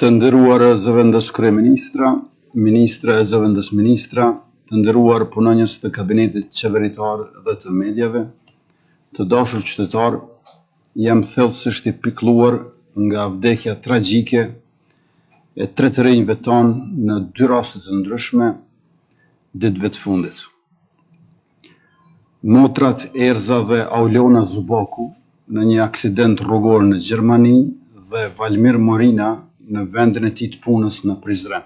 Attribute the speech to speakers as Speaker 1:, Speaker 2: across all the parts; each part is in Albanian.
Speaker 1: Të nderuar zëvendës kryeministra, ministra e zëvendës ministra, të nderuar punonjës të kabinetit qeveritar dhe të medjave, të dashur qytetar, jam thellësisht i pikëlluar nga vdekja tragjike e 3 të rinjve tonë në 2 raste të ndryshme ditëve të fundit. Motrat Erza dhe Aulona Zubaku në një aksident rrugor në Gjermani dhe Valmir Morina në vendin e tij të punës në Prizren.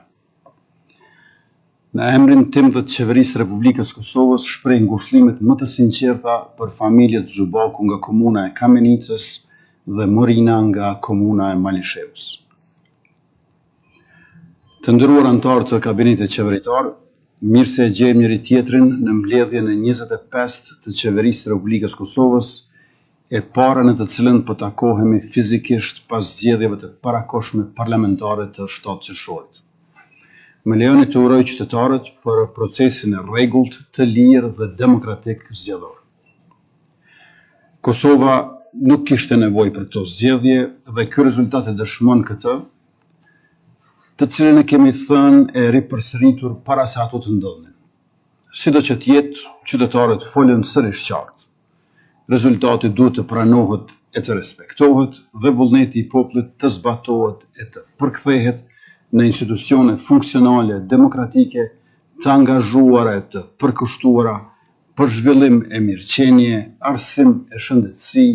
Speaker 1: Në emrin tim dhe të Qeverisë Republikës Kosovës shpreh ngushëllimet më të sinqerta për familjet Zubaku nga komuna e Kamenicës dhe Morina nga komuna e Malisheus. Të nderuar anëtarë të kabinetit qeveritar, mirë se e gjejmë njëri tjetrin në mbledhjen e 25 të Qeverisë Republikës Kosovës, e para në të cilën po takohemi fizikisht pas zgjedhjeve të parakohshme parlamentare të 7 qershorit. Më lejoni të uroj qytetarët për procesin e rregullt, të lirë dhe demokratik zgjedhor. Kosova nuk kishte nevojë për këto zgjedhje dhe ky rezultat e dëshmon këtë, të cilën e kemi thënë e ripërsëritur para se ato të ndodhin. Sido që të jetë, qytetarët folën sërish qartë. Rezultati duhet të pranohet e të respektohet dhe vullneti i popullit të zbatohet e të përkthehet në institucione funksionale demokratike të angazhuara e të përkushtuara për zhvillim e mirëqenie, arsim e shëndetësi,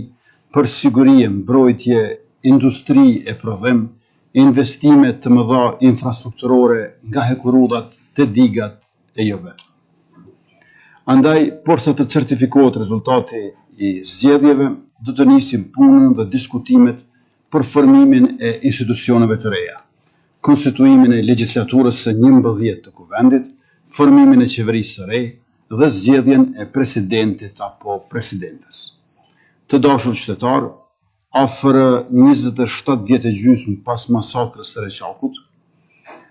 Speaker 1: për siguri e mbrojtje, industri e prodhim, investime të mëdha infrastrukturore nga hekurudhat te digat e jo vetëm. Andaj, porsa të certifikohet rezultati i zgjedhjeve, do të nisim punën dhe diskutimet për formimin e institucioneve të reja, konstituimin e legjislaturës së 11 të kuvendit, formimin e qeverisë së re dhe zgjedhjen e presidentit apo presidentes. Të dashur qytetar, afër 27 vjet e gjysmë pas masakrës së Reçakut,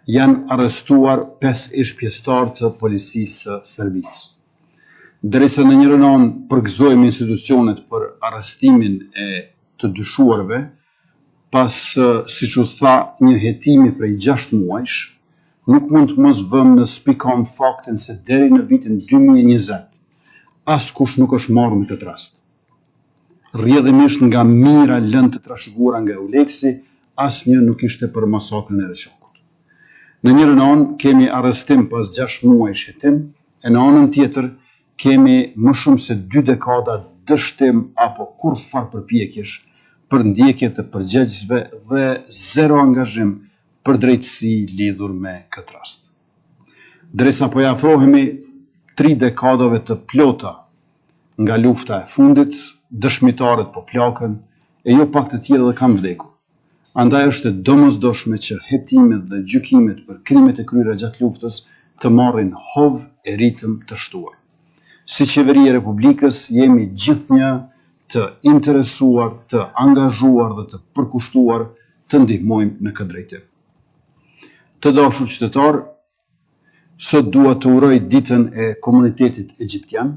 Speaker 1: janë arrestuar 5 ish-pjesëtar të policisë së Serbisë. Derisa në njërin anë përgëzojmë institucionet për arrestimin e të dyshuarve, pas, siç u tha, një hetimi prej 6 muajsh, nuk mund të mos vëmë në spikon faktin se deri në vitin 2020, askush nuk është marrë në këtë rast. Rrjedhimisht nga mira lëndë të trashëguara nga Euleksi, asnjë nuk ishte për masakrën e Reçakut. Në njërin anë kemi arrestim pas 6 muajsh hetim, e në anën tjetër kemi më shumë se 2 dekada dështim apo kurrfarë përpjekjesh për ndjekje të përgjegjësve dhe zero angazhim për drejtësi lidhur me këtë rast. Derisa po ja afrohemi 3 dekadave të plota nga lufta e fundit, dëshmitarët po plakën e jo pak të tjerë dhe kanë vdekur. Andaj është e domosdoshme që hetimet dhe gjykimet për krimet e kryera gjatë luftës të marrin hov e ritëm të shtuar. Si qeveri e Republikës jemi gjithnjë të interesuar, të angazhuar dhe të përkushtuar të ndihmojmë në këtë drejtim. Të dashur qytetar, sot dua të uroj ditën e komunitetit egjiptian,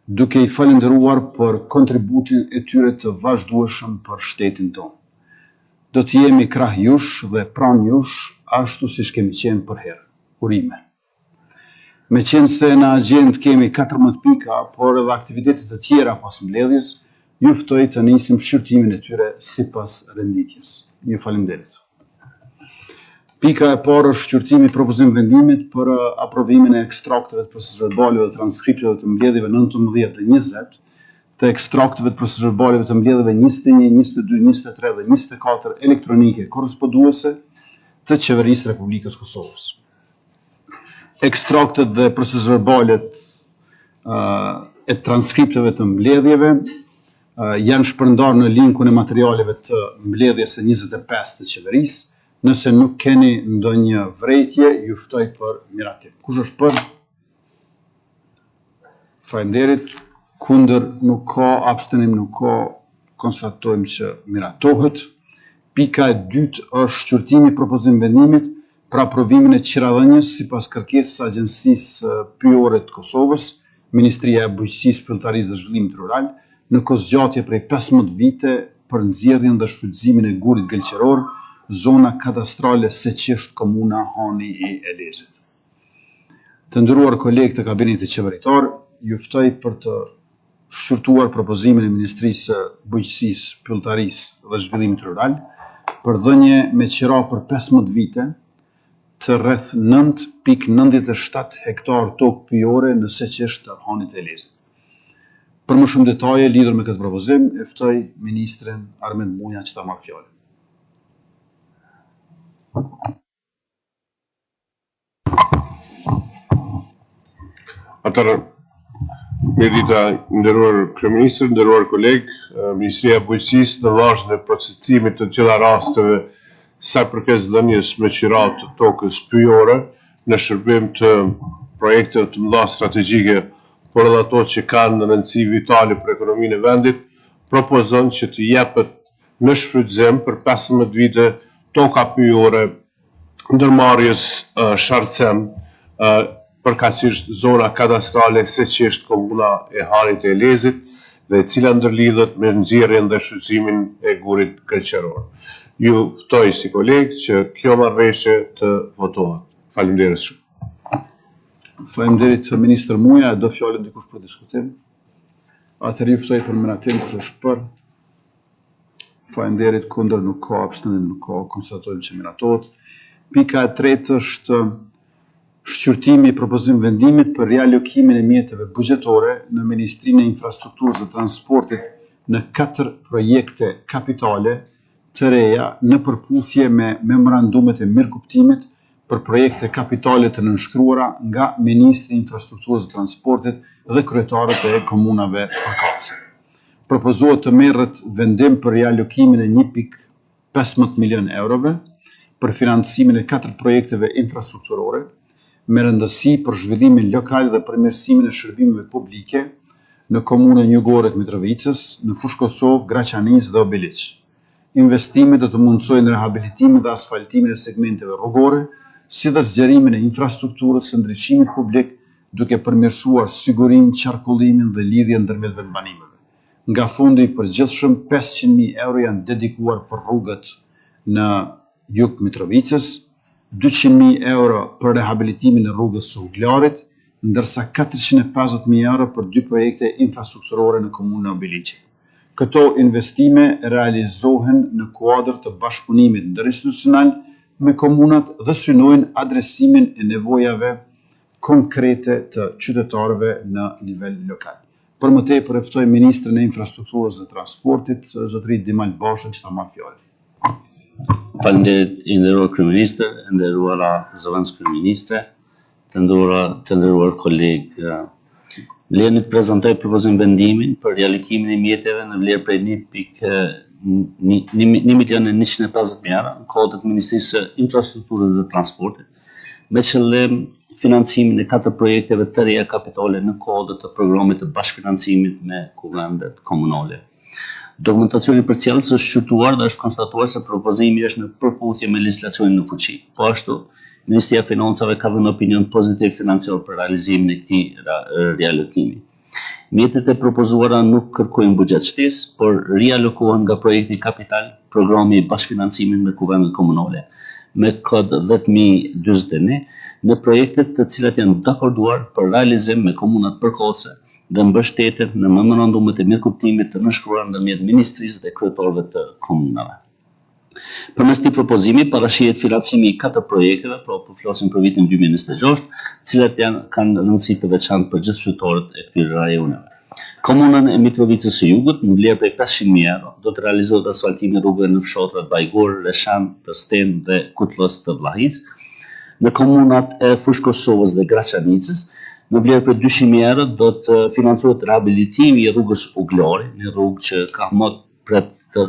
Speaker 1: duke i falendëruar për kontributin e tyre të vazhdueshëm për shtetin tonë. Do të jemi krah jush dhe pranë jush, ashtu siç kemi qenë për herë. Urime. Me qenë se në agjendë kemi 14 pika, por edhe aktivitetet të tjera pas mbledhjes, ju ftoj të nisim shqyrtimin e tyre sipas renditjes. Ju faleminderit. Pika e parë është shqyrtimi propozim vendimit për aprovimin e ekstrakteve të procesverbaleve dhe transkripteve të mbledhjeve 19 dhe 20, të ekstrakteve të procesverbaleve të mbledhjeve 21, 22, 23 dhe 24 elektronike korresponduese të Qeverisë Republikës Kosovës. Ekstraktet dhe procesverbalet e transkripteve të mbledhjeve janë shpërndarë në linkun e materialeve të mbledhjes së 25 të qeverisë. Nëse nuk keni ndonjë vërejtje, ju ftoj për miratim. Kush është për? Faleminderit. Kundër nuk ka, abstenim nuk ka, konstatojmë që miratohet. Pika e dytë është shqyrtimi propozim vendimit për aprovimin e qiradhënies sipas kërkesës së Agjencisë Pyjore të Kosovës, Ministria e Bujqësisë, Prontarisë dhe Zhvillimit Rural në kozgjatje prej 15 vite për nxjerrjen dhe shfrytëzimin e gurit gëlqeror, zona kadastrale Seqesht, komuna Hani i Elezit. Të nderuar kolegë të kabinetit qeveritar, ju ftoj për të shqyrtuar propozimin e Ministrisë së Bujqësisë, Prontarisë dhe Zhvillimit Rural për dhënie me qira për 15 vite të rreth 9,97 hektar tokë pyjore në Seqesht të Hanit e Elezit. Për më shumë detaje lidhur me këtë propozim, e ftoj ministrin Armend Muja që ta marrë fjalën.
Speaker 2: Atëherë, mirëdita, nderuar kryeministër, nderuar kolegë, Ministria e Bujqësisë në vazhdim të procedimit të gjitha rasteve sa përket dhënies me qira të tokës pyjore në shërbim të projekte të mëdha strategjike, por edhe ato që kanë rëndësi vitale për ekonominë e vendit, propozon që të jepet në shfrytëzim për 15 vite toka pyjore ndërmarrjes Sharcem, përkatësisht zona kadastrale Seqesht, komuna e Hanit e Elezit, dhe e cila ndërlidhet me nxjerrjen dhe shfrytëzimin e gurit gëlqeror. Ju ftoj si kolegë që kjo marrëveshje të votohet. Faleminderit shumë.
Speaker 1: Faleminderit Ministër Muja, do fjalën dikush për diskutim? Atëherë ju ftoj për menatim, kush është për? Faleminderit, kundër nuk ka, abstenim nuk ka, konstatojmë që miratohet. Pika e tretë është shqyrtimi i propozim vendimit për rialokimin e mjeteve buxhetore në Ministrinë e Infrastrukturës dhe Transportit në 4 projekte kapitale të reja në përputhje me memorandumet e mirëkuptimit për projekte kapitale të nënshkruara nga Ministri i Infrastrukturës dhe Transportit dhe kryetarët e komunave përkatëse. Propozohet të merret vendim për rialokimin e 1,15 milion eurove për financimin e 4 projekteve infrastrukturore me rëndësi për zhvillimin lokal dhe përmirësimin e shërbimeve publike në komunën Jugoret Mitrovicës, në Fushë Kosovë, Graçanisë dhe Obiliq. Investimet do të mundsojnë rehabilitimin dhe asfaltimin e segmenteve rrugore, si dhe zgjerimin e infrastrukturës së ndriçimit publik, duke përmirësuar sigurinë, qarkullimin dhe lidhjen ndërmjet vendbanimeve. Nga fondi i përgjithshëm 500.000 euro janë dedikuar për rrugët në jug Mitrovicës, 200.000 euro për rehabilitimin e rrugës së Uglarit, ndërsa 450.000 euro për 2 projekte infrastrukturore në komunën e Obiliqit. Këto investime realizohen në kuadër të bashkëpunimit ndërinstitucional me komunat dhe synojnë adresimin e nevojave konkrete të qytetarëve në nivel lokal. Për më tepër e ftoj Ministrin e Infrastrukturës dhe Transportit, zotëri Dimal Bashën, që ta marrë fjalën.
Speaker 3: Faleminderit i nderuar kryeministër, nderuara zëvendës kryeministre, të nderuar kolegë. Lejoni të prezantoj propozim vendimin për rialokimin e mjeteve në vlerë prej 1,150.000 euro në kodët Ministrisë së Infrastrukturës dhe Transportit, me qëllim financimin e 4 projekteve të reja kapitale në kodët të programit të bashkëfinancimit me kuvendet komunale. Dokumentacioni përcjellës është shqyrtuar dhe është konstatuar se propozimi është në përputhje me legjislacionin në fuqi. Po ashtu, Ministria e Financave ka dhënë opinion pozitiv financiar për realizimin e këtij rialokimi. Mjetet e propozuara nuk kërkojnë buxhet shtesë, por rialokohen nga projekti kapital, programi i bashkëfinancimit me kuvendet komunale, me kod 10.041 në projektet të cilat janë dakorduar për realizim me komunat përkatëse dhe mbështeten në memorandumet e mirëkuptimit të nënshkruar ndërmjet Ministrisë dhe kryetarëve të komunave. Përmes këtij propozimi parashihet financimi i 4 projekteve, po flasim për vitin 2026, cilat kanë rëndësi të veçantë për gjithë qytetarët e këtyre rajoneve. Komunën e Mitrovicës së Jugut, në vlerë prej 500.000 euro, do të realizohet asfaltimi rrugëve në fshatrat Bajgor, Reshan, Tërsten dhe Kutllës të Vllahis. Në komunat e Fushë Kosovës dhe Graçanicës, në vlerë prej 200.000 euro, do të financohet rehabilitimi i rrugës Uglari, një rrugë që ka më pret të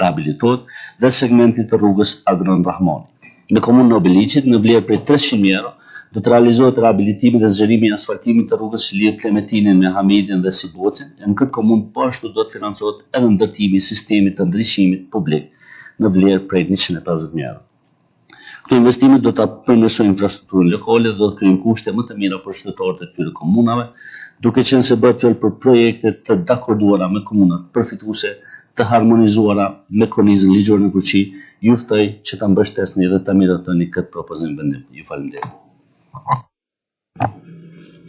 Speaker 3: rehabilitohet, dhe segmentit të rrugës Agron Rahmani. Në komunën e Obiliqit, në vlerë prej 300.000 euro, do të realizohet rehabilitimi dhe zgjerimi i asfaltimit të rrugës që lidh Klementinin me Hamidin dhe Sibocin. Në këtë komunë po ashtu do të financohet edhe ndërtimi i sistemit të ndriçimit publik në vlerë prej 150.000 euro. Këto investimet do ta përmirësojnë infrastrukturën lokale dhe do të krijojnë kushte më të mira për qytetarët e këtyre komunave, duke qenë se bëhet fjalë për projekte të dakorduara me komunat përfituese, të harmonizuara me kornizën ligjore në fuqi. Ju ftoj që ta mbështesni dhe ta miratoni këtë propozim vendim. Ju faleminderit.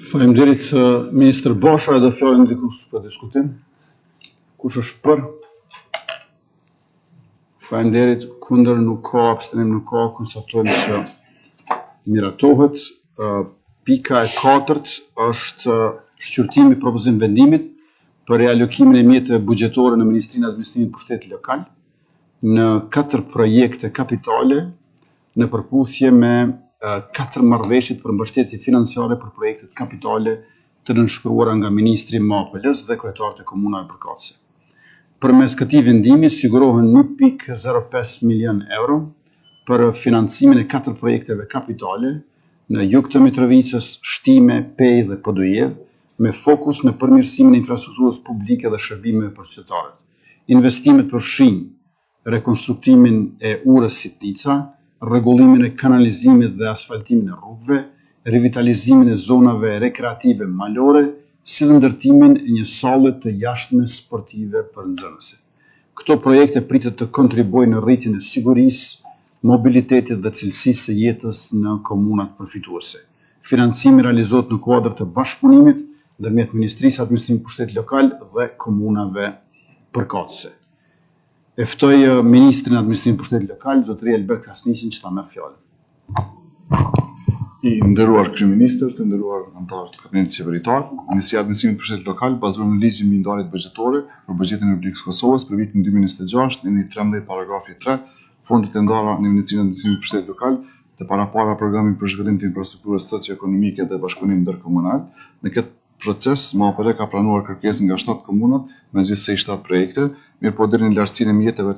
Speaker 1: Faleminderit Ministër Bosha, do fjalën dikush për diskutim. Kush është për? Faleminderit, kundër nuk ka, abstenim nuk ka, konstatojmë që miratohet. Pika e 4 është shqyrtimi propozim vendimit për realokimin e mjeteve buxhetore në Ministrinë e Administrimit për Pushtetin Lokal në 4 projekte kapitale në përputhje me 4 marrëveshjet për mbështetje financiare për projektet kapitale të nënshkruara nga Ministri MAPL-s dhe kryetarët e komunave përkatëse. Përmes këtij vendimi sigurohen 1.05 milion euro për financimin e 4 projekteve kapitale në jug të Mitrovicës, Shtime, Pej dhe Podujev, me fokus në përmirësimin e infrastrukturës publike dhe shërbimeve për qytetarët. Investimet përfshijnë rekonstruktimin e urës Sitnica, rregullimin e kanalizimit dhe asfaltimin e rrugëve, revitalizimin e zonave rekreative malore, si dhe ndërtimin e një salle të jashtme sportive për nxënësit. Këto projekte pritet të kontribuojnë në rritjen e sigurisë, mobilitetit dhe cilësisë së jetës në komunat përfituese. Financimi realizohet në kuadër të bashkëpunimit ndërmjet Ministrisë së Administrimit për Pushtetin Lokal dhe komunave përkatëse. E ftoj Ministrin e Administrimit për Pushtetin Lokal, zotëria Elbert Krasniqin, që ta merr fjalën.
Speaker 4: I nderuar kryeministër, të nderuar anëtarë të kabinetit qeveritar, Ministria e Administrimit për Pushtetin Lokal bazohet në ligjin mbi ndarjet buxhetore për buxhetin e Republikës Kosovës për vitin 2026, në 13 paragrafi 3, fondet e ndara në Ministrinë e Administrimit për Pushtetin Lokal të parapara programin për zhvillim të infrastrukturës socio-ekonomike dhe bashkëpunim ndërkomunal. Në këtë proces, MAPL ka pranuar kërkesën nga 7 komunat me gjithsej 7 projekte, mirëpo deri në lartësinë e mjeteve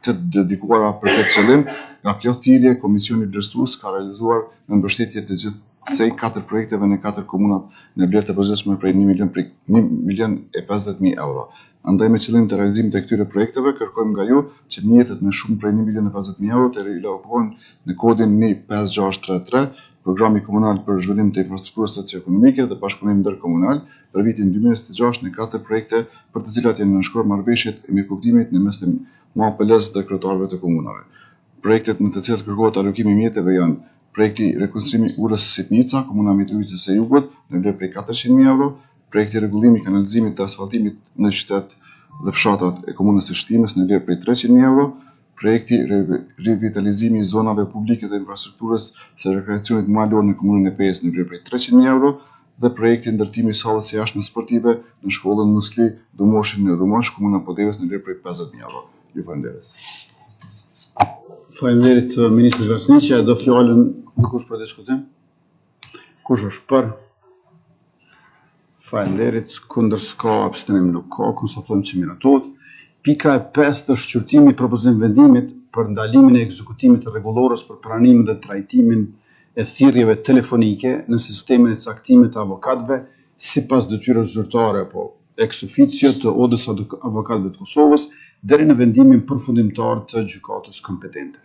Speaker 4: të dedikuara për këtë qëllim. Nga kjo thirrje, Komisioni Vlerësues ka realizuar në mbështetje të gjithsej 4 projekteve në 4 komunat në vlerë të përgjithshme prej 1.050.000 euro. Andaj me qëllim të realizimit të këtyre projekteve, kërkojmë nga ju që mjetet me shumë prej 1.050.000 euro të rialokohen në kodin 15633, Programi Komunal për Zhvillim të Infrastrukturës Socio-Ekonomike dhe Bashkëpunim Ndërkomunal për vitin 2026 në 4 projekte për të cilat janë nënshkruar marrëveshjet e mirëkuptimit në mes të MAPL-s dhe kryetarëve të komunave. Projektet në të cilat kërkohet alokimi i mjeteve janë projekti rekonstruimi urës Sitnica, komuna Mitrovicës së Jugut, në vlerë prej 400.000 euro, projekti rregullimi kanalizimit të asfaltimit në qytet dhe fshatat e komunës së Shtimës në vlerë prej 300.000 euro, projekti revitalizimi i zonave publike dhe infrastrukturës së rekreacionit malor në komunën e Pejës në vlerë prej 300.000 euro dhe projekti ndërtimi i sallës së jashtme sportive në shkollën Musli Dumoshin në Rumash, komuna Podevës në vlerë prej 50.000 euro. Ju falenderoj.
Speaker 1: Faleminderit Ministri Krasniqi, do fjalën dikush për diskutim? Kush është për? Faleminderit, kundër s'ka, abstenim nuk ka, konstatojmë që miratohet. Pika e 5 është shqyrtimi i propozim vendimit për ndalimin e ekzekutimit të rregullorës për pranimin dhe trajtimin e thirrjeve telefonike në sistemin e caktimit të avokatëve sipas detyrës zyrtare apo ex officio të Odës Avokatëve të Kosovës deri në vendimin përfundimtar të gjykatës kompetente.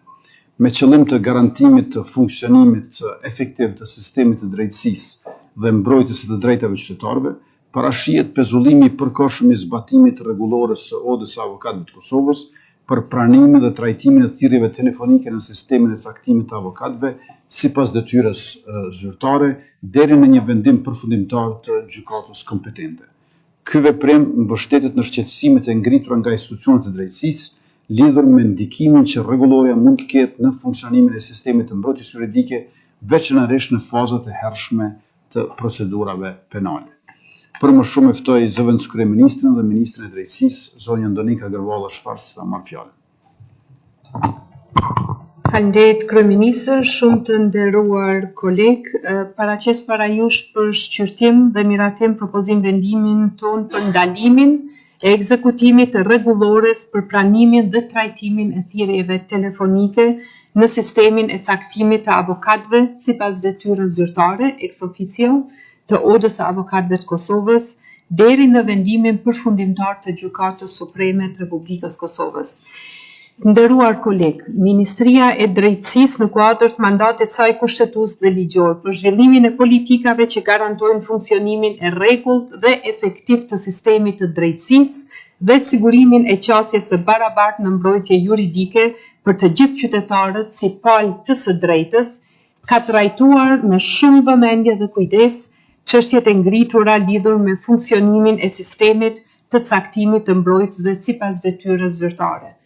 Speaker 1: Me qëllim të garantimit të funksionimit efektiv të sistemit të drejtësisë dhe mbrojtjes së të drejtave qytetarëve, parashihet pezullimi i përkohshëm i zbatimit të rregullorës së Odës së Avokatëve të Kosovës për pranimin dhe trajtimin e thirrjeve telefonike në sistemin e caktimit të avokatëve sipas detyrës zyrtare deri në një vendim përfundimtar të gjykatës kompetente. Ky veprim mbështetet në shqetësimet e ngritura nga institucionet e drejtësisë lidhur me ndikimin që rregulloria mund të ketë në funksionimin e sistemit të mbrojtjes juridike, veçanërisht në fazat e hershme të procedurave penale. Për më shumë e ftoj zëvendës kryeministrin dhe ministrin e drejtësisë, zonja Ndonika Gërvalla Shpars, ta marrë fjalën.
Speaker 5: Faleminderit kryeministër, shumë të nderuar koleg, paraqes para jush për shqyrtim dhe miratim propozim vendimin ton për ndalimin e ekzekutimit të rregullores për pranimin dhe trajtimin e thirrjeve telefonike në sistemin e caktimit të avokatëve sipas detyrës zyrtare ex officio të Odës së Avokatëve të Kosovës deri në vendimin përfundimtar të Gjykatës Supreme të Republikës Kosovës. Nderuar koleg, Ministria e Drejtësisë në kuadër të mandatit saj kushtetues dhe ligjor për zhvillimin e politikave që garantojnë funksionimin e rregullt dhe efektiv të sistemit të drejtësisë dhe sigurimin e qasjes së barabartë në mbrojtje juridike për të gjithë qytetarët si palë të së drejtës, ka trajtuar me shumë vëmendje dhe kujdes çështjet e ngritura lidhur me funksionimin e sistemit të caktimit të mbrojtësve sipas detyrës zyrtare.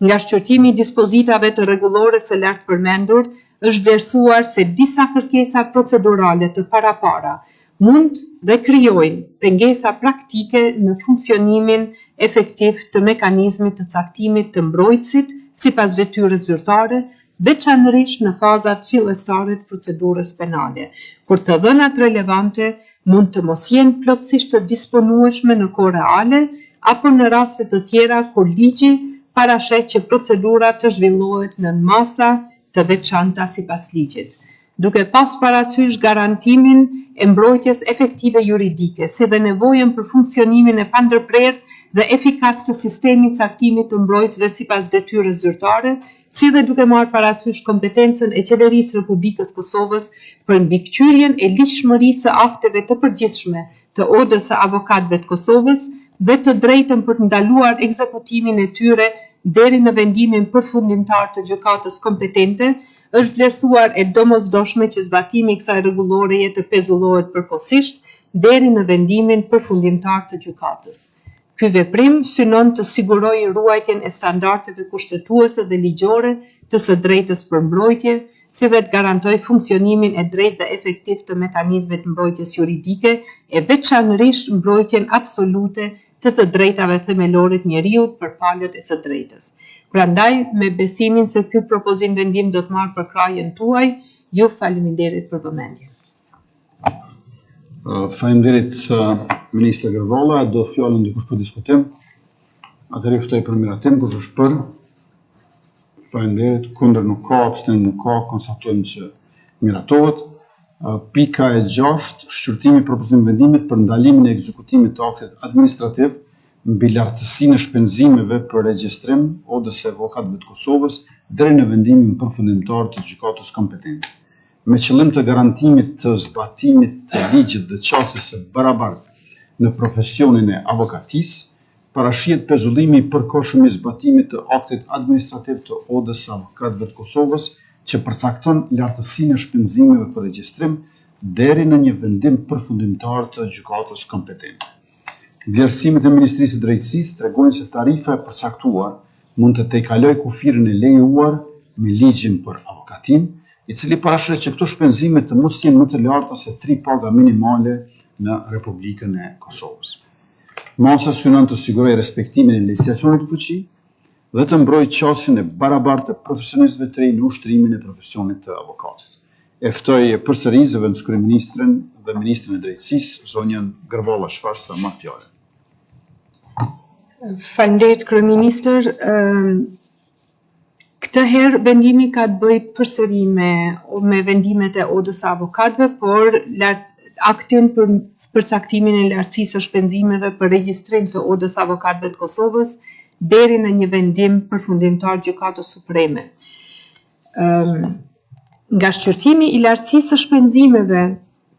Speaker 5: Nga shqyrtimi i dispozitave të rregullore së lartë përmendur, është vlerësuar se disa kërkesa procedurale të parapara mund dhe krijojnë pengesa praktike në funksionimin efektiv të mekanizmit të caktimit të mbrojtësit sipas detyrës zyrtare, veçanërisht në fazat fillestare të procedurës penale, kur të dhënat relevante mund të mos jenë plotësisht të disponueshme në kohë reale apo në raste të tjera kur ligji parasheh që procedura të zhvillohet në masa të veçanta sipas ligjit. Duke pas parasysh garantimin e mbrojtjes efektive juridike, si dhe nevojën për funksionimin e pandërprerë dhe efikas të sistemit caktimit të mbrojtësve sipas detyrës zyrtare, si dhe duke marrë parasysh kompetencën e Qeverisë Republikës Kosovës për mbikëqyrjen e ligjshmërisë së akteve të përgjithshme të Odës së Avokatëve të Kosovës dhe të drejtën për të ndaluar ekzekutimin e tyre deri në vendimin përfundimtar të gjykatës kompetente, është vlerësuar e domosdoshme që zbatimi i kësaj rregulloreje të pezullohet përkohësisht deri në vendimin përfundimtar të gjykatës. Ky veprim synon të sigurojë ruajtjen e standardeve kushtetuese dhe ligjore të së drejtës për mbrojtje, si dhe të garantojë funksionimin e drejtë dhe efektiv të mekanizmit mbrojtjes juridike, e veçanërisht mbrojtjen absolute të drejtave themelore të njeriut për palët e së drejtës. Prandaj, me besimin se ky propozim vendim do të marrë përkrahjen tuaj, ju faleminderit për vëmendje.
Speaker 1: Faleminderit Ministre Gërvolla, do fjalën dikush për diskutim. Atëherë ftoj për miratim, kush është për? Faleminderit, kundër nuk ka, abstenim nuk ka, konstatojmë që miratohet. Pika e 6, shqyrtimi i propozim vendimit për ndalimin e ekzekutimit të aktit administrativ mbi lartësinë e shpenzimeve për regjistrim Odës së Avokatëve të Kosovës deri në vendimin përfundimtar të gjykatës kompetente. Me qëllim të garantimit të zbatimit të ligjit dhe qasjes së barabartë në profesionin e avokatisë, parashihet pezullimi i përkohshëm i zbatimit të aktit administrativ të Odës së Avokatëve të Kosovës, që përcakton lartësinë e shpenzimeve për regjistrim deri në një vendim përfundimtar të gjykatës kompetente. Vlerësimet e Ministrisë së Drejtësisë tregojnë se tarifa e përcaktuar mund të tejkalojë kufirin e lejuar me ligjin për avokatin, i cili parasheh që këto shpenzime të mos jenë më të larta se 3 paga minimale në Republikën e Kosovës. Masa synon të sigurojë respektimin e legjislacionit të fuqi dhe të mbrojë qasjen e barabartë të profesionistëve të rinj në ushtrimin e profesionit të avokatit. E ftoj përsëri zëvendës kryeministrin dhe ministrin e drejtësisë, zonjën Gërvolla Shfarsa, ma fjalën.
Speaker 5: Faleminderit kryeministër. Këtë herë vendimi ka të bëjë përsëri me vendimet e Odës së Avokatëve, por aktin për përcaktimin e lartësisë së shpenzimeve për regjistrim të Odës së Avokatëve të Kosovës deri në një vendim përfundimtar gjykatës supreme. Nga shqyrtimi i lartësisë së shpenzimeve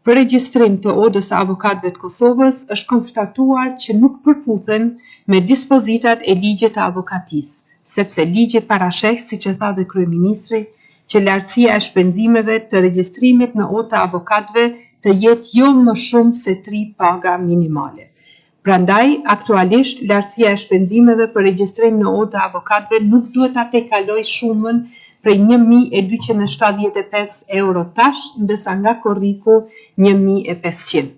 Speaker 5: për regjistrim të Odës së Avokatëve të Kosovës është konstatuar që nuk përputhen me dispozitat e ligjit të avokatisë, sepse ligji parasheh, siç e tha dhe kryeministri, që lartësia e shpenzimeve të regjistrimit në Odë të Avokatëve të jetë jo më shumë se 3 paga minimale. Prandaj, aktualisht, lartësia e shpenzimeve për regjistrim në Odë të Avokatëve nuk duhet ta tejkalojë shumën prej 1.275 euro tash, ndërsa nga korriku 1.500.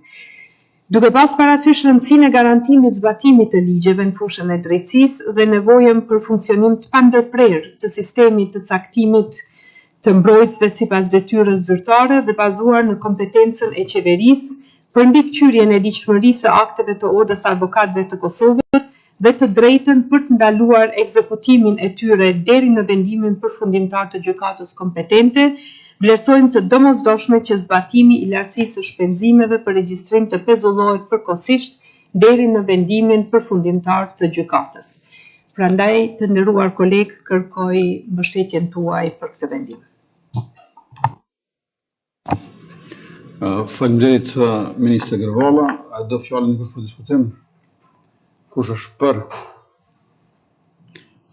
Speaker 5: Duke pas parasysh rëndësinë e garantimit zbatimit të ligjeve në fushën e drejtësisë dhe nevojën për funksionim të pandërprerë të sistemit të caktimit të mbrojtësve sipas detyrës zyrtare dhe bazuar në kompetencën e qeverisë për mbikëqyrjen e ligjshmërisë së akteve të Odës së Avokatëve të Kosovës dhe të drejtën për të ndaluar ekzekutimin e tyre deri në vendimin përfundimtar të gjykatës kompetente, vlerësojmë të domosdoshme që zbatimi i lartësisë së shpenzimeve për regjistrim të pezullohet përkohësisht deri në vendimin përfundimtar të gjykatës. Prandaj, të nderuar kolegë, kërkoj mbështetjen tuaj për këtë vendim.
Speaker 1: Faleminderit Ministre Gërvalla. A do fjalën dikush për diskutim? Kush është për?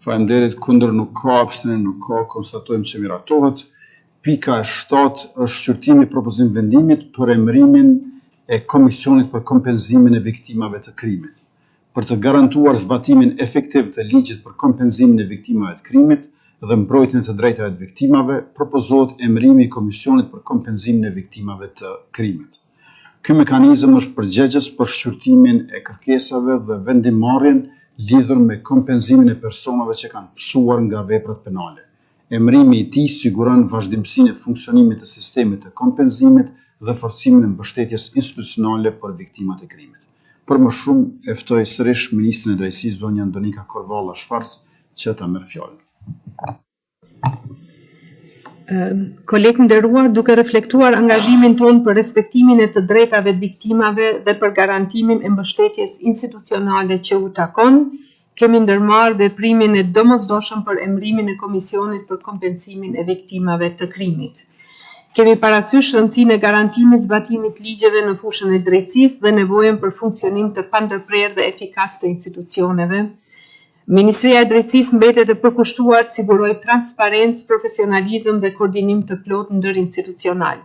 Speaker 1: Faleminderit, kundër nuk ka, abstenim nuk ka, konstatojmë që miratohet. Pika e 7 është shqyrtimi propozim vendimit për emërimin e Komisionit për kompenzimin e viktimave të krimit. Për të garantuar zbatimin efektiv të ligjit për kompenzimin e viktimave të krimit dhe mbrojtjen e të drejtave të viktimave, propozohet emërimi i Komisionit për kompenzimin e viktimave të krimit. Ky mekanizëm është përgjegjës për shqyrtimin e kërkesave dhe vendimmarrjen lidhur me kompenzimin e personave që kanë pësuar nga veprat penale. Emërimi i tij siguron vazhdimsinë e funksionimit të sistemit të kompenzimit dhe forcimin e mbështetjes institucionale për viktimat e krimit. Për më shumë, e ftoj sërish Ministrin e Drejtësisë zonja Andonika Korvalla Shfars që ta merr fjalën.
Speaker 5: Kolegë nderuar, duke reflektuar angazhimin tonë për respektimin e të drejtave të viktimave dhe për garantimin e mbështetjes institucionale që u takon, kemi ndërmarrë veprimin e domosdoshëm për emërimin e Komisionit për kompensimin e viktimave të krimit. Kemi parasysh rëndësinë e garantimit zbatimit ligjeve në fushën e drejtësisë dhe nevojën për funksionim të pandërprerë dhe efikas të institucioneve. Ministria e Drejtësisë mbetet e përkushtuar të sigurojë transparencë, profesionalizëm dhe koordinim të plotë ndërinstitucional.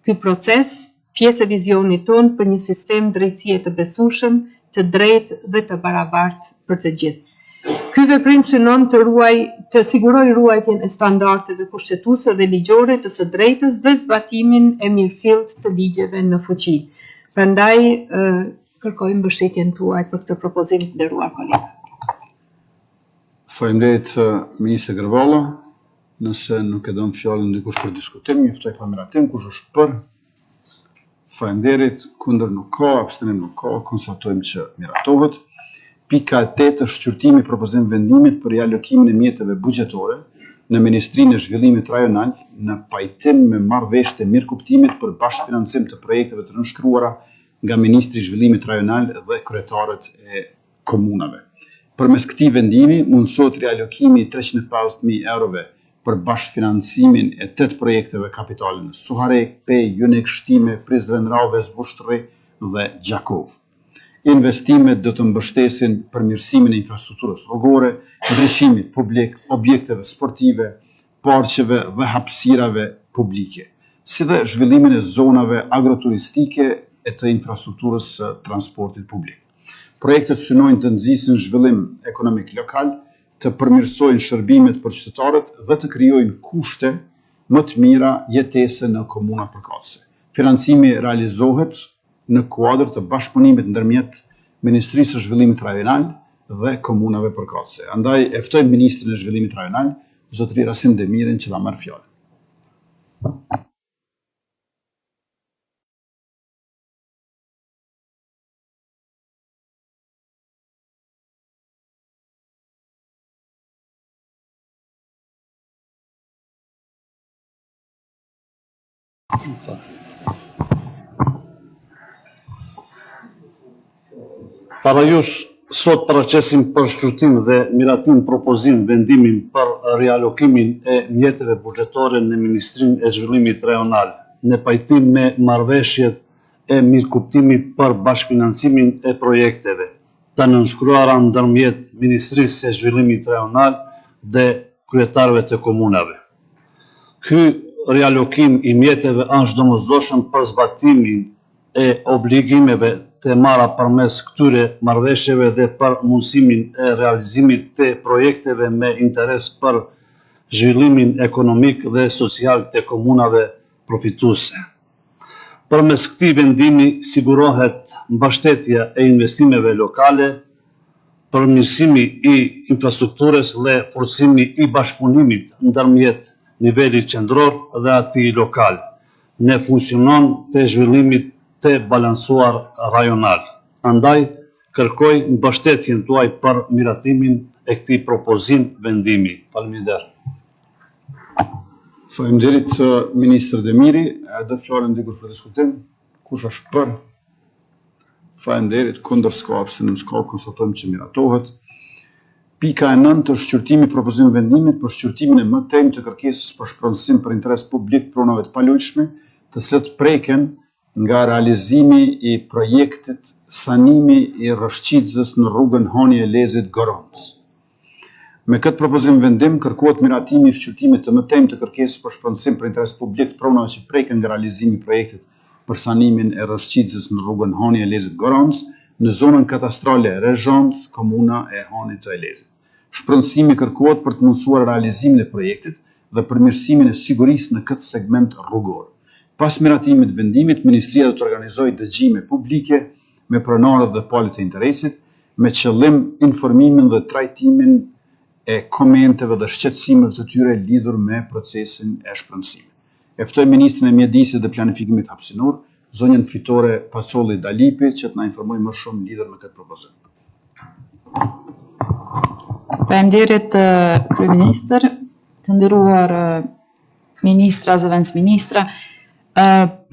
Speaker 5: Ky proces, pjesë e vizionit tonë për një sistem drejtësie të besueshëm, të drejtë dhe të barabartë për të gjithë. Ky veprim synon të sigurojë ruajtjen e standardeve kushtetuese dhe ligjore të së drejtës dhe zbatimin e mirëfillt të ligjeve në fuqi. Prandaj kërkoj mbështetjen tuaj për këtë propozim, të nderuar kolegë.
Speaker 1: Faleminderit Ministre Gërvalla. Nëse nuk e don fjalën dikush për diskutim, juftoj pa miratim, kush është për? Faleminderit, kundër nuk ka, abstenim nuk ka, konstatojmë që miratohet. Pika e 8 është shqyrtimi i propozim vendimit për rialokimin e mjeteve buxhetore në Ministrinë e Zhvillimit Rajonal në pajtim me marrëveshje të mirëkuptimit për bashkëfinancim të projekteve të nënshkruara nga Ministri i Zhvillimit Rajonal dhe kryetarët e komunave. Përmes këtij vendimi mundësohet rialokimi i 350.000 eurove për bashkëfinancimin e 8 projekteve kapitale në Suharek, Pej, Junik, Shtime, Prizren, Rave, Zbushtri dhe Gjakov. Investimet do të mbështesin përmirësimin e infrastrukturës rrugore, ndryshimin publik, objekteve sportive, parqeve dhe hapësirave publike, si dhe zhvillimin e zonave agroturistike e të infrastrukturës së transportit publik. Projektet synojnë të nxisin zhvillim ekonomik lokal, të përmirësojnë shërbimet për qytetarët dhe të krijojnë kushte më të mira jetese në komuna përkatëse. Financimi realizohet në kuadër të bashkëpunimit ndërmjet Ministrisë së Zhvillimit Rajonal dhe komunave përkatëse. Andaj e ftoj Ministrin e Zhvillimit Rajonal, zotëri Rasim Demirin, që ta marrë fjalën.
Speaker 3: Para jush, sot paraqesim për shqyrtim dhe miratim propozim vendimin për rialokimin e mjeteve buxhetore në Ministrinë e Zhvillimit Rajonal, në pajtim me marrëveshjet e mirëkuptimit për bashkëfinancimin e projekteve, të nënshkruara ndërmjet Ministrisë së Zhvillimit Rajonal dhe kryetarëve të komunave. Ky rialokim i mjeteve është domosdoshëm për zbatimin e obligimeve të marra përmes këtyre marrëveshjeve dhe për mundësimin e realizimit të projekteve me interes për zhvillimin ekonomik dhe social të komunave profituese. Përmes këtij vendimi sigurohet mbështetja e investimeve lokale, përmirësimi i infrastrukturës dhe forcimi i bashkëpunimit ndërmjet nivelit qendror dhe atij lokal, në funksionon të zhvillimit të balansuar rajonal. Andaj, kërkoj mbështetjen tuaj për miratimin e këtij propozim vendimi. Faleminderit.
Speaker 1: Faleminderit Ministër Demiri, a do fjalën dikush për diskutim? Kush është për? Faleminderit, kundër s'ka, abstenim s'ka, konstatojmë që miratohet. Pika e 9 është shqyrtimi propozim vendimit për shqyrtimin e mëtejmë të kërkesës për shpronësim për interes publik pronave të palujshme, të cilët preken nga realizimi i projektit sanimi i rrëshqitëzës në rrugën Hani e Lezit Goronës. Me këtë propozim vendim kërkohet miratimi i shqyrtimit të mëtejmë të kërkesës për shpronësim për interes publik të pronave që preken nga realizimi i projektit për sanimin e rrëshqitëzës në rrugën Hani e Lezit Goronës në zonën katastrale e Rezhonës, komuna e Hanit e Lezit. Shpronësimi kërkohet për të mundësuar realizimin e projektit dhe përmirësimin e sigurisë në këtë segment rrugor. Pas miratimit të vendimit, Ministria do të organizojë dëgjime publike me pronarët dhe palët e interesit me qëllim informimin dhe trajtimin e komenteve dhe shqetësimeve të tyre lidhur me procesin e shpronësimit. E ftoj Ministrin e Mjedisit dhe Planifikimit hapësinor, zonjën Fitore Pacolli Dalipi, që të na informojë më shumë lidhur me këtë propozim.
Speaker 6: Faleminderit kryeministër, të nderuar ministra, zëvendës ministra.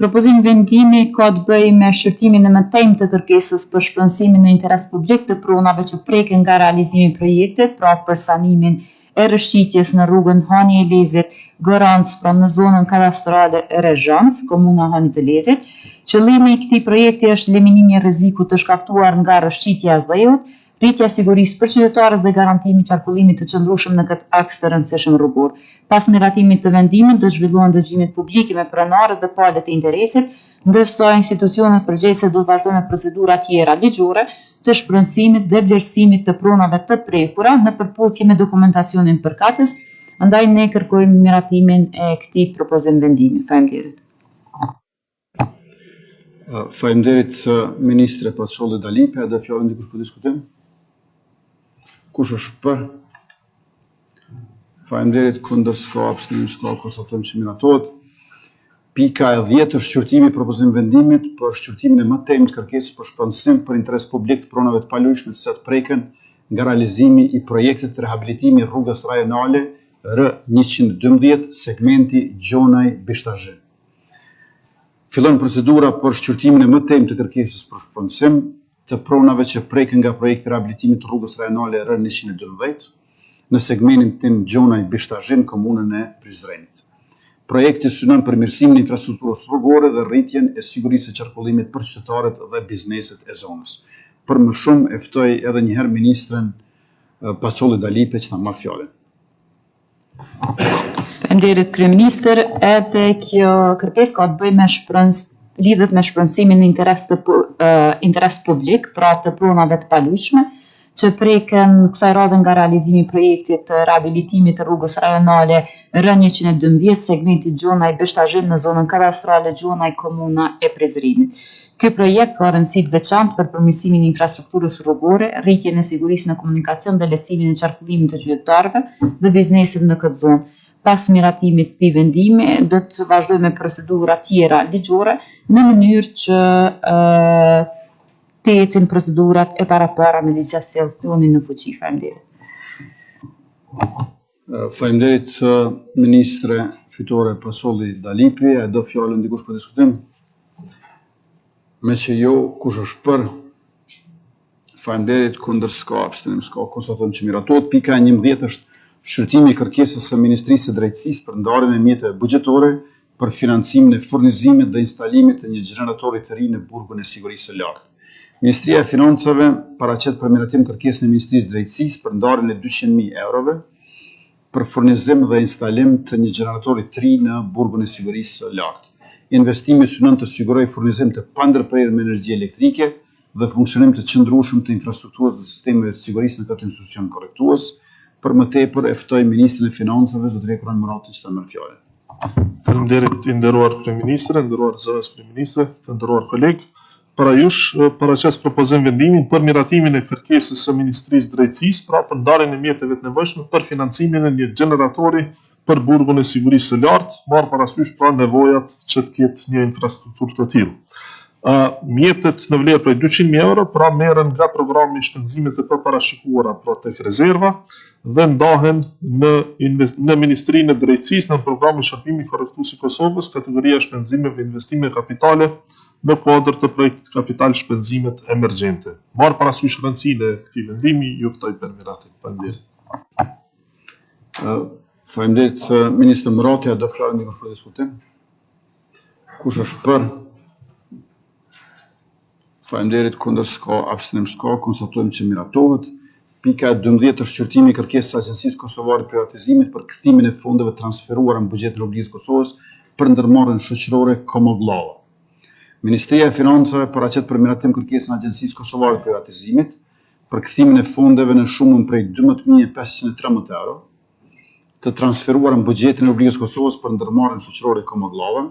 Speaker 6: Propozimi vendimi ka të bëjë me shqyrtimin e mëtejmë të kërkesës për shpronësimin në interes publik të pronave që preken nga realizimi i projektit, pra për sanimin e rrëshqitjes në rrugën Hani e Lezit Goronës, pra në zonën kadastrale e Rezhonës, komuna Hanit e Lezit. Qëllimi i këtij projekti është eliminimi i rrezikut të shkaktuar nga rrëshqitja e dhëut, rritja e sigurisë për qytetarët dhe garantimi i qarkullimit të qëndrueshëm në këtë aks të rëndësishëm rrugor. Pas miratimit të vendimit do zhvillohen dëgjimet publike me pronarët dhe palët e interesit, ndërsa institucionet përgjegjëse do të vazhdojnë me procedura tjera ligjore të shpronësimit dhe vlerësimit të pronave të prekura në përputhje me dokumentacionin përkatës. Andaj ne kërkojmë miratimin e këtij propozim vendimi. Faleminderit.
Speaker 1: Faleminderit Ministre Pacolli Dalipi, a do fjalën dikush për diskutim? Kush është për? Faleminderit, kundër s'ka, abstenim s'ka, konstatojmë që miratohet. Pika e 10 është shqyrtimi i propozim vendimit për shqyrtimin e mëtejmë të kërkesës për shpronësim për interes publik të pronave të palujshme të preken nga realizimi i projektit të rehabilitimi rrugës rajonale R112 segmenti Gjonaj Bishtazhin. Fillon procedura për shqyrtimin e mëtejmë të kërkesës për shpronësim të pronave që preken nga projekti i rehabilitimit të rrugës rajonale R112 në segmentin Gjonaj Bishtazhin, komunën e Prizrenit. Projekti synon përmirësimin e infrastrukturës rrugore dhe rritjen e sigurisë së qarkullimit për qytetarët dhe bizneset e zonës. Për më shumë e ftoj edhe një herë ministren Pacolli Dalipi që ta marrë fjalën.
Speaker 6: Faleminderit kryeministër, edhe kjo kërkesë ka të bëjë me lidhet me shpronësimin në interes publik, pra të pronave të palujshme, që preken kësaj radhe nga realizimi i projektit të rehabilitimit të rrugës rajonale R112 segmenti Gjonaj Bishtazhin në zonën kadastrale Gjonaj, komuna e Prizrenit. Ky projekt ka rëndësi të veçantë për përmirësimin e infrastrukturës rrugore, rritjen e sigurisë në komunikacion dhe lehtësimin e qarkullimit të qytetarëve dhe biznesit në këtë zonë. Pas miratimit të këtij vendimi, do të vazhdojmë me procedura tjera ligjore në mënyrë që të ecin procedurat e para me legjislacionin në fuqi. Faleminderit.
Speaker 1: Faleminderit Ministre Fitore Pacolli Dalipi, a do fjalën dikush për diskutim? Me që jo, kush është për? Faleminderit, kundër s'ka, abstenim s'ka, konstatojmë që miratohet. Pika 11 është shqyrtimi i kërkesës së Ministrisë së Drejtësisë për ndarjen e mjeteve buxhetore për financimin e furnizimit dhe instalimit të një gjeneratori të ri në burgun e sigurisë së lartë. Ministria e Financave paraqet për miratim kërkesën e Ministrisë së Drejtësisë për ndarjen e 200.000 eurove për furnizim dhe instalim të një gjeneratori të ri në burgun e sigurisë së lartë. Investimi synon të sigurojë furnizim të pandërprerur me energji elektrike dhe funksionim të qëndrueshëm të infrastrukturës dhe sistemeve të sigurisë në këtë institucion korrektues. Për më tepër e ftoj Ministrin e Financave, zotëria Kuran Murati, që ta merr fjalën.
Speaker 7: Faleminderit i nderuar kryeministre, nderuar zëvendës kryeministre, të nderuar kolegë. Para jush paraqes propozim vendimin për miratimin e kërkesës së Ministrisë Drejtësisë, pra për ndarjen e mjeteve të nevojshme për financimin e një gjeneratori për burgun e sigurisë së lartë, marrë parasysh pra nevojat që të ketë një infrastrukturë të tillë. Mjetet në vlerë prej 200.000 euro, pra merren nga programi i shpenzimit të përparashikuara pra tek rezerva dhe ndahen në Ministrinë e Drejtësisë në programin Shërbimi Korrektues i Kosovës, kategoria shpenzimeve investime kapitale në kuadër të projektit kapital shpenzimet emergjente. Marrë parasysh rëndësinë e këtij vendimi, ju ftoj për miratim. Faleminderit.
Speaker 1: Faleminderit, Ministër Murati, a do fjalën dikush për diskutim? Kush është për? Faleminderit, kundër s'ka, abstenim s'ka, konstatojmë që miratohet. Pika 12 është shqyrtimi i kërkesës së Agjencisë Kosovare të Privatizimit për kthimin e fondeve transferuara në buxhetin e Republikës së Kosovës për ndërmarrjen shoqërore Komogllava. Ministria e Financave paraqet për miratim kërkesën e Agjencisë Kosovare të Privatizimit për kthimin e fondeve në shumën prej 12.513 euro të transferuara në buxhetin e Republikës së Kosovës për ndërmarrjen shoqërore Komogllava.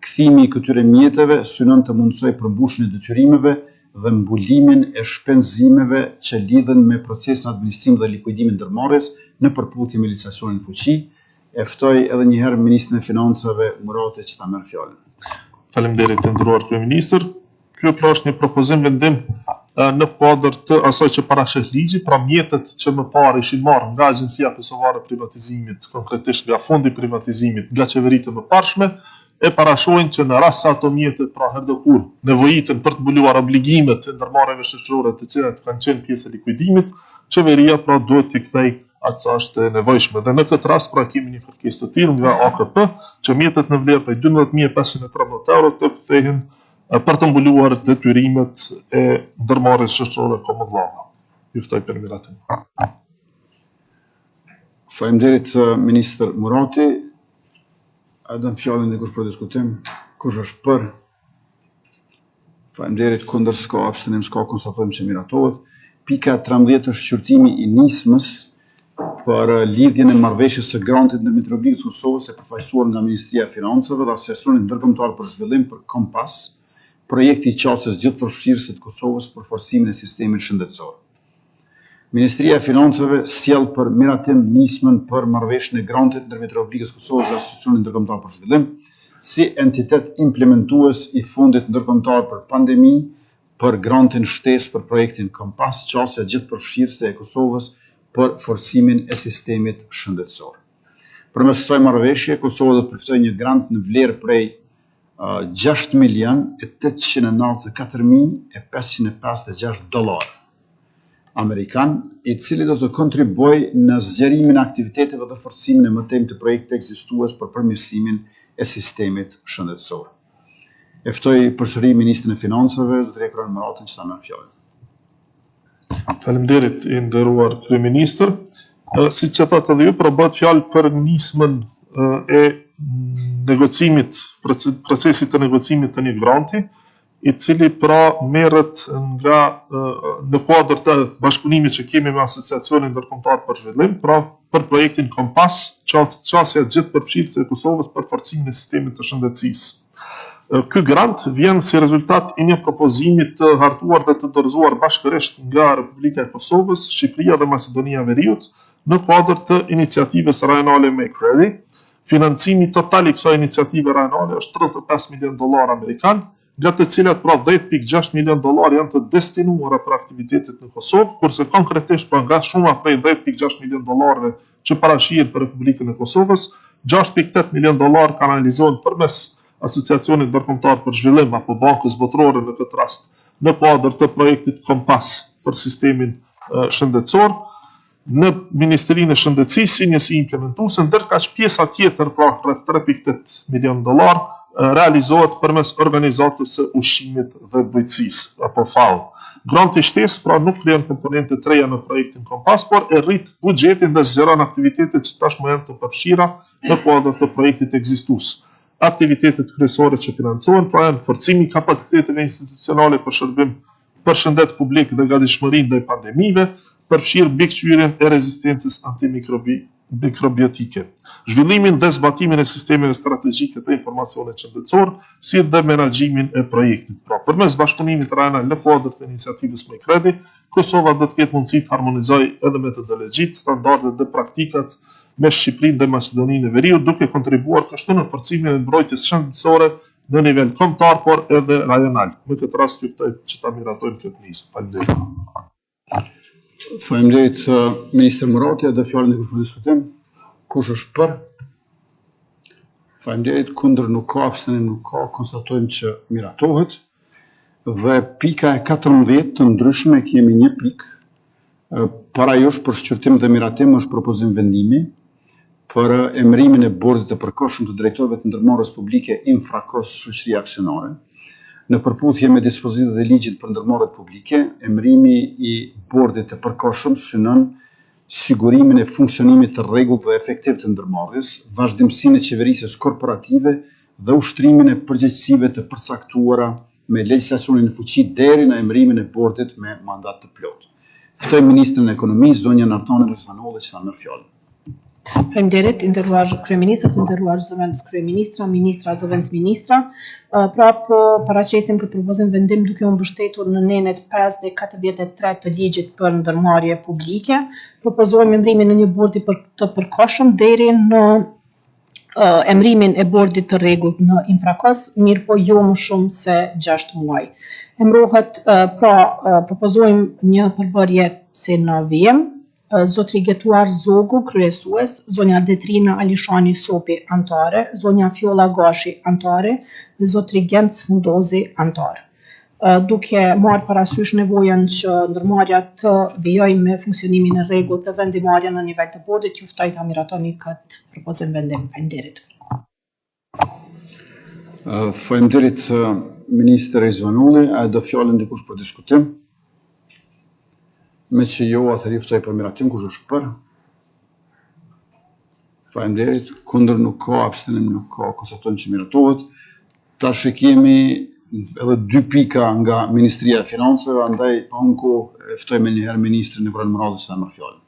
Speaker 1: Kthimi i këtyre mjeteve synon të mundsojë përmbushjen e detyrimeve dhe mbulimin e shpenzimeve që lidhen me procesin administrim dhe likuidimin ndërmarrjes në përputhje me licitacionin në fuqi. E ftoj edhe një herë Ministrin e Financave Murati që ta merr fjalën.
Speaker 7: Faleminderit të nderuar kryeministër. Ky pra është një propozim vendim në kuadër të asaj që paraqet ligji, pra mjetet që më parë ishin marrë nga Agjencia Kosovare e Privatizimit, konkretisht nga Fondi i Privatizimit, nga qeveritë më parshme, e parashojnë që në rast se ato mjete pra herdokur nevojiten për të mbuluar obligimet e ndërmarrjeve shoqërore të cilat kanë qenë pjesë e likuidimit, qeveria pra duhet t'i kthejë atë sa është e nevojshme. Dhe në këtë rast pra kemi një kërkesë të tillë nga AKP që mjetet në vlerë prej 12.513 euro të kthehen për të mbuluar detyrimet e ndërmarrjes shoqërore Komogllava. Ju ftoj për miratim.
Speaker 1: Faleminderit, Ministër Murati. A dëm fjalën dikush për diskutim? Kush është për? Faleminderit, kundër s'ka, abstenim s'ka, konstatojmë që miratohet. Pika 13 është shqyrtimi i nismës për lidhjen e marrëveshjes së grantit ndërmjet Republikës së Kosovës e përfaqësuar nga Ministria e Financave dhe Asociacioni Ndërkombëtar për Zhvillim për Kompas, projekti i qasjes gjithëpërfshirëse të Kosovës për forcimin e sistemit shëndetësor. Ministria e Financave sjell për miratim nismën për marrëveshjen e grantit ndërmjet Republikës së Kosovës dhe Asociacionit Ndërkombëtar për Zhvillim si entitet implementues i Fondit Ndërkombëtar për Pandemi për grantin shtesë për projektin Kompas, qasja gjithëpërfshirëse e Kosovës për forcimin e sistemit shëndetësor. Përmes kësaj marrëveshje, Kosova do të përfitojë një grant në vlerë prej $6.894.556 amerikan, i cili do të kontribuojë në zgjerimin e aktiviteteve dhe forcimin e mëtejmë të projektit ekzistues për përmirësimin e sistemit shëndetësor. E ftoj përsëri Ministrin e Financave, zotëria Kroan Muratin, që ta merr fjalën.
Speaker 7: Faleminderit i nderuar kryeministër. Siç e thatë edhe ju, pra bëhet fjalë për nismën e negocimit, procesit të negocimit të një granti, i cili pra merret nga në kuadër të bashkëpunimit që kemi me Asociacionin Ndërkombëtar për Zhvillim, pra për projektin Kompas, qasja gjithëpërfshirëse e Kosovës për forcimin e sistemit të shëndetësisë. Ky grant vjen si rezultat i një propozimi të hartuar dhe të dorëzuar bashkërisht nga Republika e Kosovës, Shqipëria dhe Maqedonia e Veriut në kuadër të iniciativës rajonale Make Ready. Financimi total i kësaj iniciative rajonale është $35 milion amerikan, nga të cilat pra $10.6 milion janë të destinuara për aktivitetet në Kosovë, kurse konkretisht pra nga shuma prej $10.6 milion që parashihet për Republikën e Kosovës, $6.8 milion kanalizohen përmes Asociacionit Ndërkombëtar për Zhvillim apo Bankës Botërore në këtë rast, në kuadër të projektit Kompas për sistemin shëndetësor, në Ministrinë e Shëndetësisë si njësi implementuese, ndërkaq pjesa tjetër pra rreth $3.8 milion realizohet përmes organizatës së ushqimit dhe bujqësisë apo FAO. Granti shtesë pra nuk kryen komponente të reja në projektin Kompas, por e rrit buxhetin dhe zgjeron aktivitetet që tashmë janë të përfshira në kuadër të projektit ekzistues. Aktivitetet kryesore që financohen pra janë forcimi i kapaciteteve institucionale për shërbim për shëndet publik dhe gatishmërinë ndaj pandemive, përfshirë mbikëqyrjen e rezistencës antimikrobiotik, zhvillimin dhe zbatimin e sistemeve strategjike të informacionit shëndetësor, si dhe menaxhimin e projektit. Pra, përmes bashkëpunimit rajonal në kuadër të iniciativës Make Ready, Kosova do të ketë mundësi të harmonizojë edhe metodologjitë, standardet dhe praktikat me Shqipërinë dhe Maqedoninë e Veriut, duke kontribuar kështu në forcimin e mbrojtjes shëndetësore në nivel kombëtar, por edhe rajonal. Në këtë rast ju ftoj që ta miratojmë këtë nismë. Faleminderit.
Speaker 1: Faleminderit, Ministër Murati, dhe fjalën dikush për diskutim. Kush është për? Faleminderit, kundër nuk ka, abstenim nuk ka, konstatojmë që miratohet. Dhe pika e 14 të ndryshme kemi një pikë. Para jush për shqyrtim dhe miratim është propozim vendimi për emërimin e bordit të përkohshëm të drejtorëve të ndërmarrjes publike Infrakos Shoqëria Aksionare. Në përputhje me dispozitat e ligjit për ndërmarrjet publike, emërimi i bordit të përkohshëm synon sigurimin e funksionimit të rregullt dhe efektiv të ndërmarrjes, vazhdimsinë e qeverisjes korporative dhe ushtrimin e përgjegjësive të përcaktuara me legjislacionin në fuqi deri në emërimin e bordit me mandat të plotë. Ftoj Ministrin e Ekonomisë, zonja Nartane Rezvanolli, që ta merr fjalën.
Speaker 8: Faleminderit, i nderuar kryeministër, të nderuar zëvendës kryeministra, ministra, zëvendës ministra. Prapë paraqesim këtë propozim vendim duke u mbështetur në nenet 5 dhe 43 të ligjit për ndërmarrje publike. Propozojmë emërimin në një bordi të përkohshëm deri në emërimin e bordit të rregullt në Infrakos, mirë po jo më shumë se 6 muaj. Emërohet, propozojmë një përbërje si në vijim, zotri Gjetuar Zogu, kryesues, zonja Detrina Alishani Sopi, antare, zonja Fjolla Gashi, antare, dhe zotri Genc Hundozi, antare. Duke marrë parasysh nevojën që ndërmarrja të vijojë me funksionimin e rregullt të vendimarrja në nivel të bordit, ju ftoj ta miratoni këtë propozim vendim. Faleminderit.
Speaker 1: Faleminderit Ministër Rezvanolli, a do fjalën dikush për diskutim? Me që jo, atëherë ftoj për miratim, kush është për? Faleminderit, kundër nuk ka, abstenim nuk ka, konstatojmë që miratohet. Tash kemi edhe 2 pika nga Ministria e Financave, andaj pa unë kohë ftoj me njëherë Ministrin e Kurën Muradit që ta merr fjalën.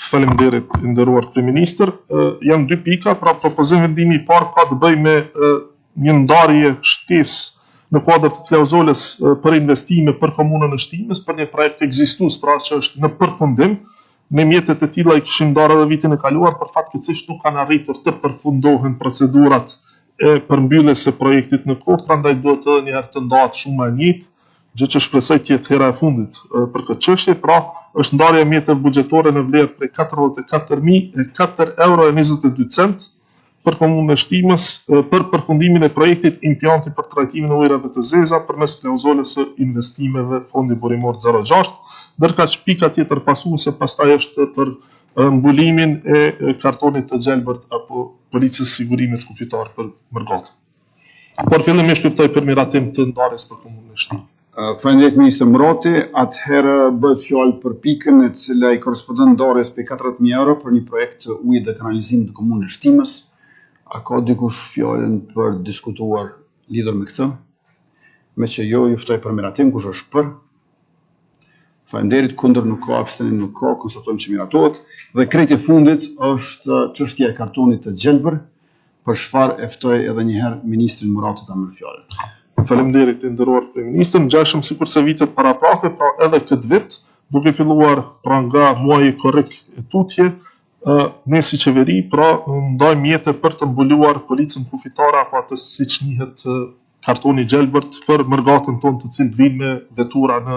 Speaker 7: Faleminderit, i nderuar kryeministër. Janë 2 pika, pra propozim vendimi i parë ka të bëjë me një ndarje shtesë në kuadër të klauzulës për investime për komunën e Shtimës për një projekt ekzistues, pra që është në përfundim. Me mjetet e tilla i kishim ndarë edhe vitin e kaluar, për fatkeqësisht nuk kanë arritur të përfundohen procedurat e përmbylljes së projektit në kohë, prandaj duhet edhe një herë të ndahet shumë e njëjtë, gjë që shpresoj të jetë hera e fundit për këtë çështje. Pra, është ndarja mjeteve buxhetore në vlerë prej 44.004 euro e 22 cent për komunën e Shtimës për përfundimin e projektit implanti për trajtimin e ujërave të zeza përmes klauzulës së investimeve Fondi Burimor 06, ndërka që pika tjetër pasuese pastaj është për mbulimin e kartonit të gjelbërt apo policës sigurimit kufitar për Mërgatën. Por fillimisht ju ftoj për miratim të ndarjes për komunën e Shtimës.
Speaker 1: Faleminderit Ministër Murati, atëherë bëhet fjalë për pikën e cila i korespondon ndarjes për 40.000 euro për një projekt ujë dhe kanalizim të komunës e Shtimës. A ka dikush fjalën për diskutuar lidhur me këtë? Me që jo, ju ftoj për miratim, kush është për? Faleminderit, kundër nuk ka, abstenim nuk ka, konstatojmë që miratohet. Dhe krejt e fundit është çështja e kartonit të gjelbër, për çfarë e ftoj edhe një herë Ministrin Murati ta merr fjalën.
Speaker 7: Faleminderit, i nderuar kryeministër, ngjashëm sikurse vitet paraprake, pra edhe këtë vit, duke filluar pra nga muaji korrik e tutje, ne si qeveri, pra ndajmë mjete për të mbuluar policën kufitare apo atë siç njihet kartoni gjelbërt për Mërgatën tonë, të cilët vinë me vetura në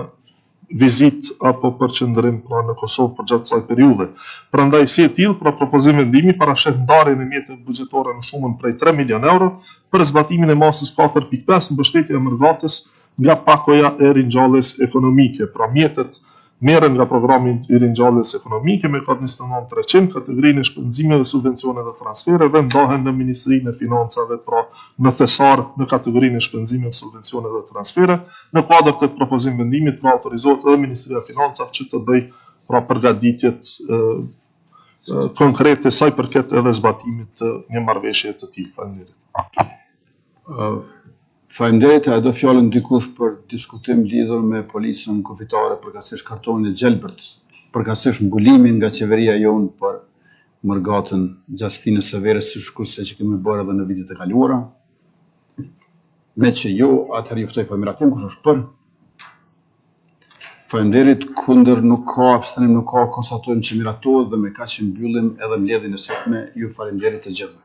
Speaker 7: vizitë apo për qëndrim pra në Kosovë për gjatë kësaj periudhe. Prandaj si e tillë, pra propozim vendimi parashet ndarjen e mjeteve buxhetore në shumën prej 3 milion euro për zbatimin e masës 4.5 mbështetja e Mërgatës nga pakoja e ringjalljes ekonomike. Pra mjetet merren nga programi i ringjalljes ekonomike me kod 29300, kategorinë e shpenzimeve, subvencione dhe transfere, dhe ndahen në Ministrinë e Financave, pra në thesar në kategorinë e shpenzimeve, subvencione dhe transfere. Në kuadër të propozim vendimit, pra autorizohet edhe Ministria e Financave që të bëj pra përgatitjet konkrete sa i përket edhe zbatimit të një marrëveshje të tillë. Faleminderit.
Speaker 1: Faleminderit, a do fjalën dikush për diskutim lidhur me policën kufitare përkatësisht kartonin e gjelbërt, përkatësisht mbulimin nga qeveria jonë për Mërgatën gjatë stinës së verës, sikurse që kemi bërë edhe në vitet e kaluara. Me që jo, atëherë ju ftoj për miratim, kush është për? Faleminderit, kundër nuk ka, abstenim nuk ka, konstatojmë që miratohet dhe me kaq që mbyllim edhe mbledhjen e sotme. Ju faleminderit të gjithëve.